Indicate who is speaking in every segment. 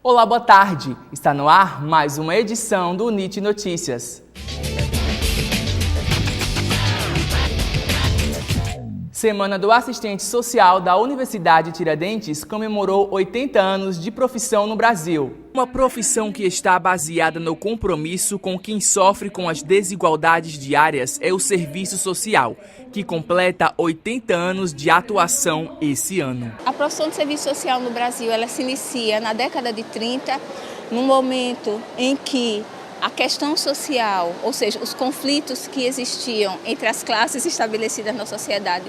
Speaker 1: Olá, boa tarde! Está no ar mais uma edição do NIT Notícias. Semana do Assistente Social da Universidade Tiradentes comemorou 80 anos de profissão no Brasil. Uma profissão que está baseada no compromisso com quem sofre com as desigualdades diárias é o serviço social, que completa 80 anos de atuação esse ano.
Speaker 2: A profissão de serviço social no Brasil, ela se inicia na década de 30, num momento em que a questão social, ou seja, os conflitos que existiam entre as classes estabelecidas na sociedade,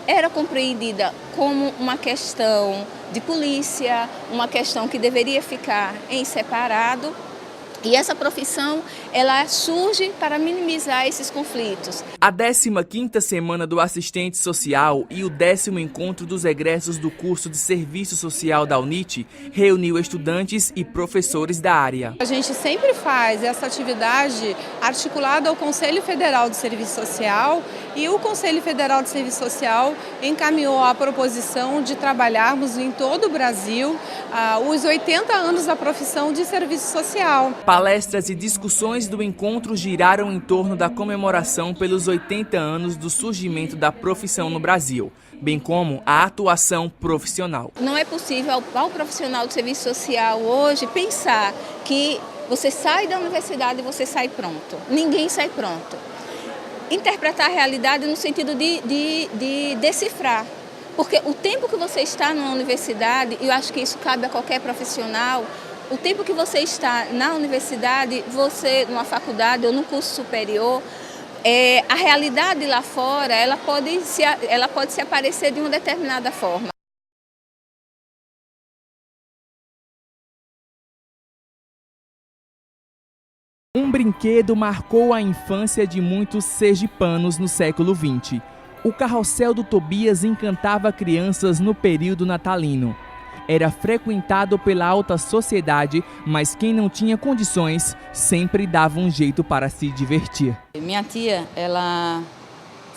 Speaker 2: era compreendida como uma questão de polícia, uma questão que deveria ficar em separado. E essa profissão, ela surge para minimizar esses conflitos.
Speaker 1: A 15ª Semana do Assistente Social e o 10º Encontro dos Egressos do curso de Serviço Social da UNIT reuniu estudantes e professores da área.
Speaker 3: A gente sempre faz essa atividade articulada ao Conselho Federal de Serviço Social e o Conselho Federal de Serviço Social encaminhou a proposição de trabalharmos em todo o Brasil os 80 anos da profissão de serviço social.
Speaker 1: Palestras e discussões do encontro giraram em torno da comemoração pelos 80 anos do surgimento da profissão no Brasil, bem como a atuação profissional.
Speaker 2: Não é possível ao profissional de serviço social hoje pensar que você sai da universidade e você sai pronto. Ninguém sai pronto. Interpretar a realidade no sentido de decifrar. Porque o tempo que você está na universidade, e eu acho que isso cabe a qualquer profissional, o tempo que você está na universidade, você numa faculdade ou num curso superior, a realidade lá fora, ela pode se aparecer de uma determinada forma.
Speaker 1: Um brinquedo marcou a infância de muitos sergipanos no século XX. O carrossel do Tobias encantava crianças no período natalino. Era frequentado pela alta sociedade, mas quem não tinha condições sempre dava um jeito para se divertir.
Speaker 4: Minha tia, ela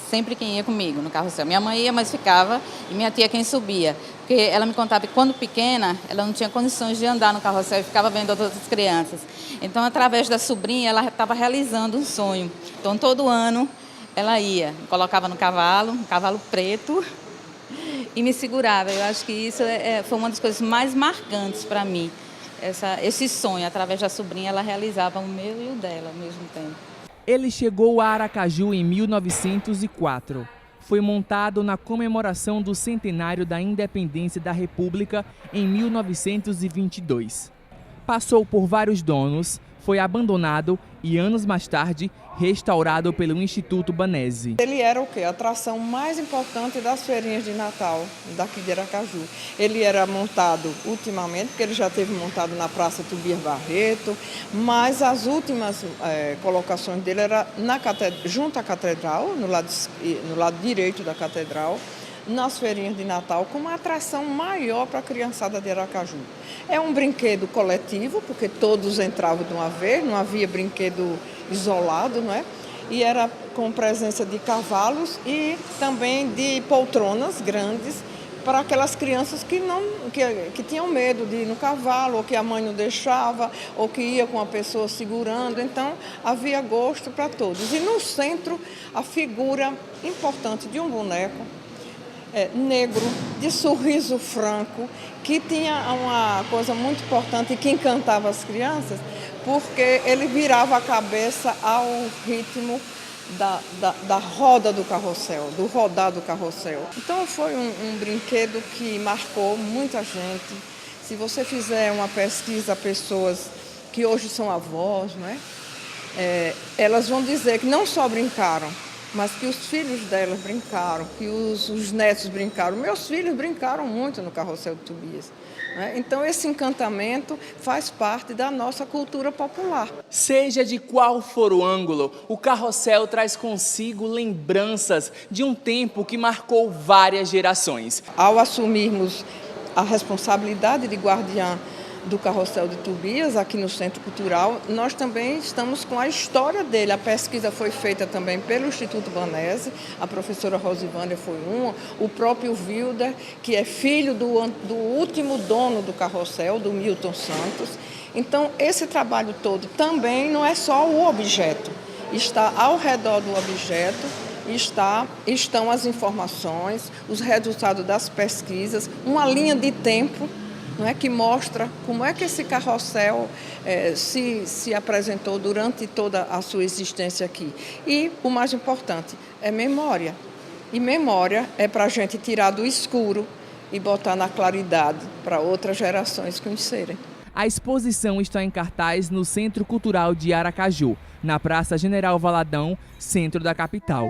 Speaker 4: sempre quem ia comigo no carrossel. Minha mãe ia, mas ficava, e minha tia quem subia. Porque ela me contava que quando pequena, ela não tinha condições de andar no carrossel e ficava vendo outras crianças. Então, através da sobrinha, ela estava realizando um sonho. Então, todo ano, ela ia, me colocava no cavalo, um cavalo preto, e me segurava. Eu acho que isso foi uma das coisas mais marcantes para mim. Esse sonho, através da sobrinha, ela realizava o meu e o dela ao mesmo tempo.
Speaker 1: Ele chegou a Aracaju em 1904. Foi montado na comemoração do centenário da independência da República em 1922. Passou por vários donos, foi abandonado e, anos mais tarde, restaurado pelo Instituto Banese.
Speaker 5: Ele era o quê? A atração mais importante das feirinhas de Natal daqui de Aracaju. Ele era montado ultimamente, porque ele já teve montado na Praça Tobias Barreto, mas as últimas colocações dele era junto à Catedral, no lado direito da Catedral, nas feirinhas de Natal, com uma atração maior para a criançada de Aracaju. É um brinquedo coletivo, porque todos entravam de uma vez, não havia brinquedo isolado, não é? E era com presença de cavalos e também de poltronas grandes para aquelas crianças que tinham medo de ir no cavalo, ou que a mãe não deixava, ou que ia com a pessoa segurando. Então, havia gosto para todos. E no centro, a figura importante de um boneco negro, de sorriso franco, que tinha uma coisa muito importante e que encantava as crianças, porque ele virava a cabeça ao ritmo da roda do carrossel, do rodar do carrossel. Então foi um brinquedo que marcou muita gente. Se você fizer uma pesquisa, pessoas que hoje são avós, não é? Elas vão dizer que não só brincaram, mas que os filhos delas brincaram, que os netos brincaram. Meus filhos brincaram muito no carrossel do Tobias. Então, esse encantamento faz parte da nossa cultura popular.
Speaker 1: Seja de qual for o ângulo, o carrossel traz consigo lembranças de um tempo que marcou várias gerações.
Speaker 5: Ao assumirmos a responsabilidade de guardiã do Carrossel de Tobias, aqui no Centro Cultural, nós também estamos com a história dele. A pesquisa foi feita também pelo Instituto Banese, a professora Rosivânia foi uma, o próprio Wilder, que é filho do último dono do Carrossel, do Milton Santos. Então, esse trabalho todo também não é só o objeto, está ao redor do objeto, estão as informações, os resultados das pesquisas, uma linha de tempo, não é, que mostra como é que esse carrossel se apresentou durante toda a sua existência aqui. E o mais importante é memória. E memória é para a gente tirar do escuro e botar na claridade para outras gerações conhecerem.
Speaker 1: A exposição está em cartaz no Centro Cultural de Aracaju, na Praça General Valadão, centro da capital.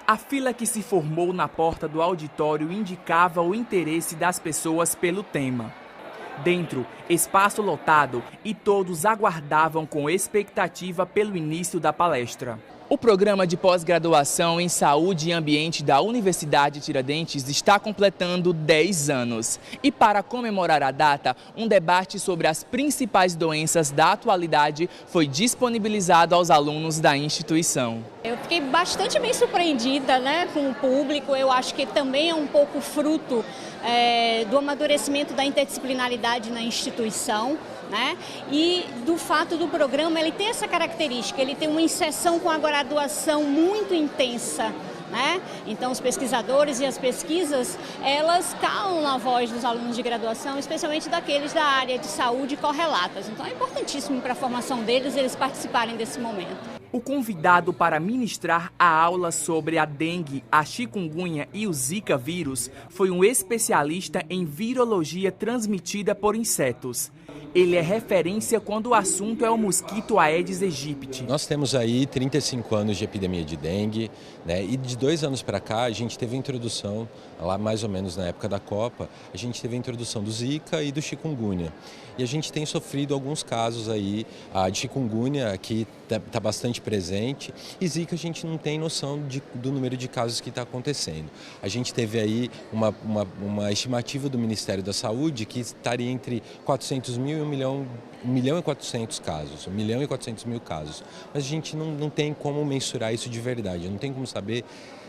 Speaker 1: A fila que se formou na porta do auditório indicava o interesse das pessoas pelo tema. Dentro, espaço lotado e todos aguardavam com expectativa pelo início da palestra. O programa de pós-graduação em Saúde e Ambiente da Universidade Tiradentes está completando 10 anos. E para comemorar a data, um debate sobre as principais doenças da atualidade foi disponibilizado aos alunos da instituição.
Speaker 6: Eu fiquei bastante bem surpreendida, com o público. Eu acho que também é um pouco fruto do amadurecimento da interdisciplinaridade na instituição. E do fato do programa ele ter essa característica, ele tem uma inserção com a graduação muito intensa. Então os pesquisadores e as pesquisas, elas calam na voz dos alunos de graduação, especialmente daqueles da área de saúde correlatas. Então é importantíssimo para a formação deles eles participarem desse momento.
Speaker 1: O convidado para ministrar a aula sobre a dengue, a chikungunya e o zika vírus foi um especialista em virologia transmitida por insetos. Ele é referência quando o assunto é o mosquito Aedes aegypti.
Speaker 7: Nós temos aí 35 anos de epidemia de dengue, e de 2 anos para cá a gente teve a introdução, lá mais ou menos na época da Copa, a gente teve a introdução do zika e do chikungunya. E a gente tem sofrido alguns casos aí, de chikungunya que está bastante presente, e zika a gente não tem noção do número de casos que está acontecendo. A gente teve aí uma estimativa do Ministério da Saúde que estaria entre 400 mil e 1 milhão e 400 casos, 1 milhão e 400 mil casos. Mas a gente não tem como mensurar isso de verdade, não tem como saber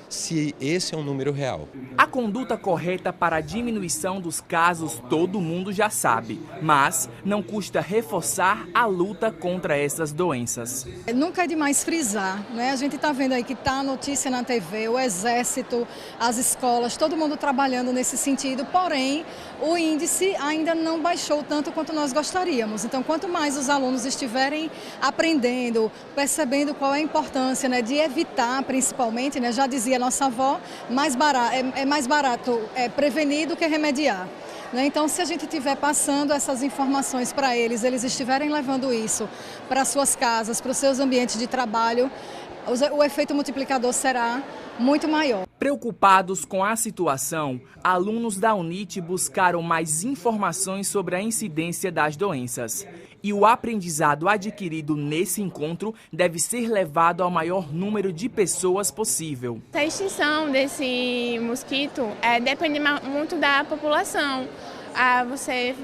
Speaker 7: se esse é um número real.
Speaker 1: A conduta correta para a diminuição dos casos todo mundo já sabe, mas não custa reforçar a luta contra essas doenças.
Speaker 8: Nunca é demais frisar, A gente está vendo aí que está a notícia na TV, o Exército, as escolas, todo mundo trabalhando nesse sentido, porém o índice ainda não baixou tanto quanto nós gostaríamos. Então, quanto mais os alunos estiverem aprendendo, percebendo qual é a importância de evitar, principalmente, já dizia nossa avó, é mais barato prevenir do que remediar. Então, se a gente estiver passando essas informações para eles estiverem levando isso para suas casas, para os seus ambientes de trabalho, o efeito multiplicador será muito maior.
Speaker 1: Preocupados com a situação, alunos da UNIT buscaram mais informações sobre a incidência das doenças. E o aprendizado adquirido nesse encontro deve ser levado ao maior número de pessoas possível.
Speaker 9: A extinção desse mosquito depende muito da população. Você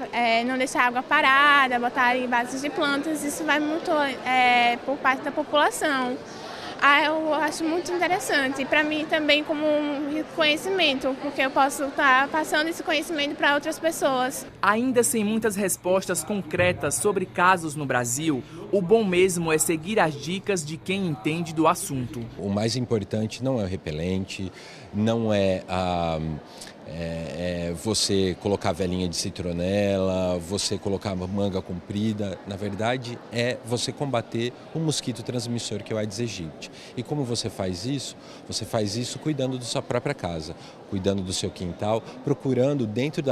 Speaker 9: não deixar a água parada, botar em vasos de plantas, isso vai muito por parte da população. Eu acho muito interessante, e para mim também como um conhecimento, porque eu posso estar passando esse conhecimento para outras pessoas.
Speaker 1: Ainda sem muitas respostas concretas sobre casos no Brasil, o bom mesmo é seguir as dicas de quem entende do assunto.
Speaker 7: O mais importante não é o repelente, não é você colocar velinha de citronela, você colocar manga comprida. Na verdade, é você combater o mosquito transmissor que é o Aedes aegypti. E como você faz isso? Você faz isso cuidando da sua própria casa, cuidando do seu quintal, procurando dentro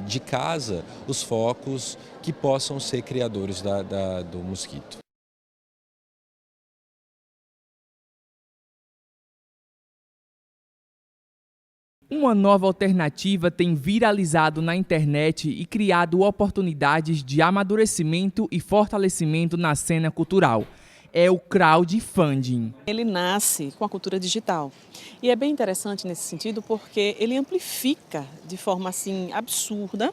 Speaker 7: de casa os focos que possam ser criadores do mosquito.
Speaker 1: Uma nova alternativa tem viralizado na internet e criado oportunidades de amadurecimento e fortalecimento na cena cultural. É o crowdfunding.
Speaker 10: Ele nasce com a cultura digital e é bem interessante nesse sentido porque ele amplifica de forma assim absurda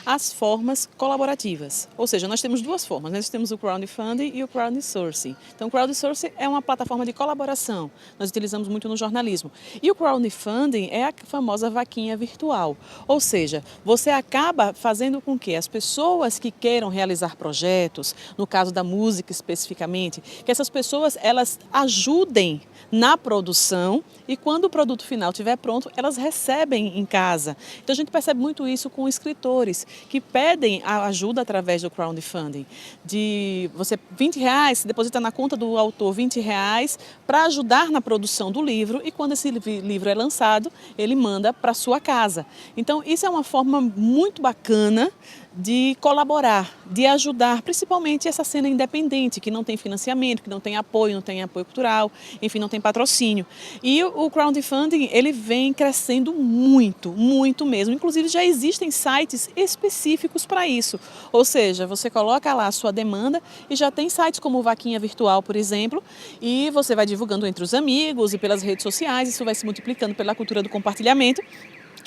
Speaker 10: as formas colaborativas. Ou seja, nós temos duas formas, nós temos o crowdfunding e o crowdsourcing. Então o crowdsourcing é uma plataforma de colaboração, nós utilizamos muito no jornalismo. E o crowdfunding é a famosa vaquinha virtual, ou seja, você acaba fazendo com que as pessoas que queiram realizar projetos, no caso da música especificamente, que essas pessoas elas ajudem na produção e quando o produto final estiver pronto, elas recebem em casa. Então a gente percebe muito isso com escritores que pedem a ajuda através do crowdfunding. De você R$20, se deposita na conta do autor R$20 para ajudar na produção do livro e quando esse livro é lançado, ele manda para sua casa. Então isso é uma forma muito bacana de colaborar, de ajudar, principalmente essa cena independente, que não tem financiamento, que não tem apoio cultural, enfim, não tem patrocínio. E o crowdfunding, ele vem crescendo muito, muito mesmo. Inclusive, já existem sites específicos para isso. Ou seja, você coloca lá a sua demanda e já tem sites como Vaquinha Virtual, por exemplo, e você vai divulgando entre os amigos e pelas redes sociais, isso vai se multiplicando pela cultura do compartilhamento.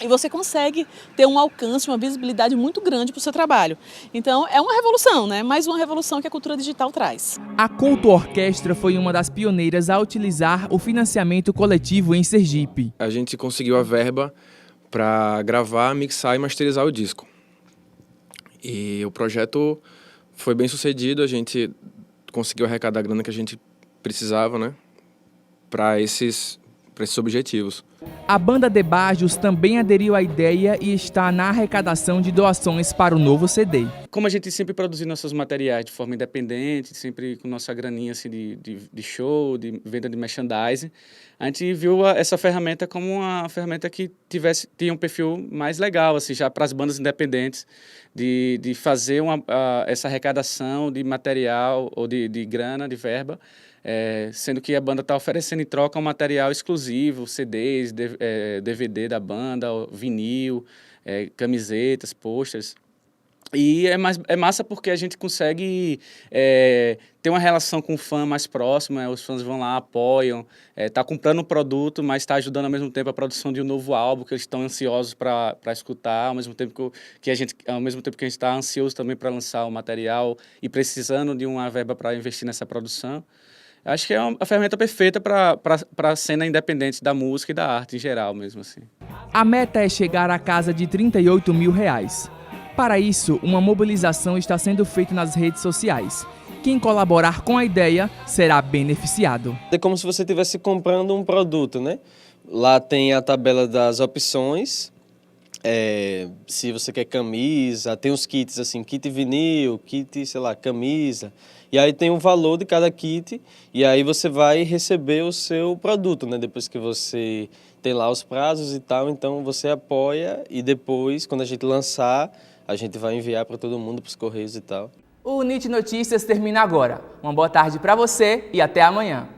Speaker 10: E você consegue ter um alcance, uma visibilidade muito grande para o seu trabalho. Então, é uma revolução, né? Mais uma revolução que a cultura digital traz.
Speaker 1: A Couto Orquestra foi uma das pioneiras a utilizar o financiamento coletivo em Sergipe.
Speaker 11: A gente conseguiu a verba para gravar, mixar e masterizar o disco. E o projeto foi bem sucedido, a gente conseguiu arrecadar a grana que a gente precisava, né? Para esses objetivos.
Speaker 1: A banda de Bajos também aderiu à ideia e está na arrecadação de doações para o novo CD.
Speaker 12: Como a gente sempre produziu nossos materiais de forma independente, sempre com nossa graninha assim, de show, de venda de merchandising, a gente viu essa ferramenta como uma ferramenta que tinha um perfil mais legal assim, já para as bandas independentes, de fazer essa arrecadação de material ou de grana, de verba, sendo que a banda está oferecendo em troca um material exclusivo, CDs, DVD da banda, vinil, camisetas, posters. E é massa porque a gente consegue ter uma relação com o fã mais próxima, os fãs vão lá, apoiam, tá comprando um produto, mas está ajudando ao mesmo tempo a produção de um novo álbum, que eles estão ansiosos para escutar, ao mesmo tempo que a gente está ansioso também para lançar o material e precisando de uma verba para investir nessa produção. Acho que é a ferramenta perfeita para a cena independente da música e da arte em geral mesmo assim.
Speaker 1: A meta é chegar à casa de R$38 mil. Para isso, uma mobilização está sendo feita nas redes sociais. Quem colaborar com a ideia será beneficiado.
Speaker 13: É como se você estivesse comprando um produto, né? Lá tem a tabela das opções. Se você quer camisa, tem os kits assim, kit vinil, kit, sei lá, camisa. E aí tem o valor de cada kit e aí você vai receber o seu produto, né? Depois que você tem lá os prazos e tal, então você apoia e depois, quando a gente lançar, a gente vai enviar para todo mundo, para os correios e tal.
Speaker 1: O NIT Notícias termina agora. Uma boa tarde para você e até amanhã.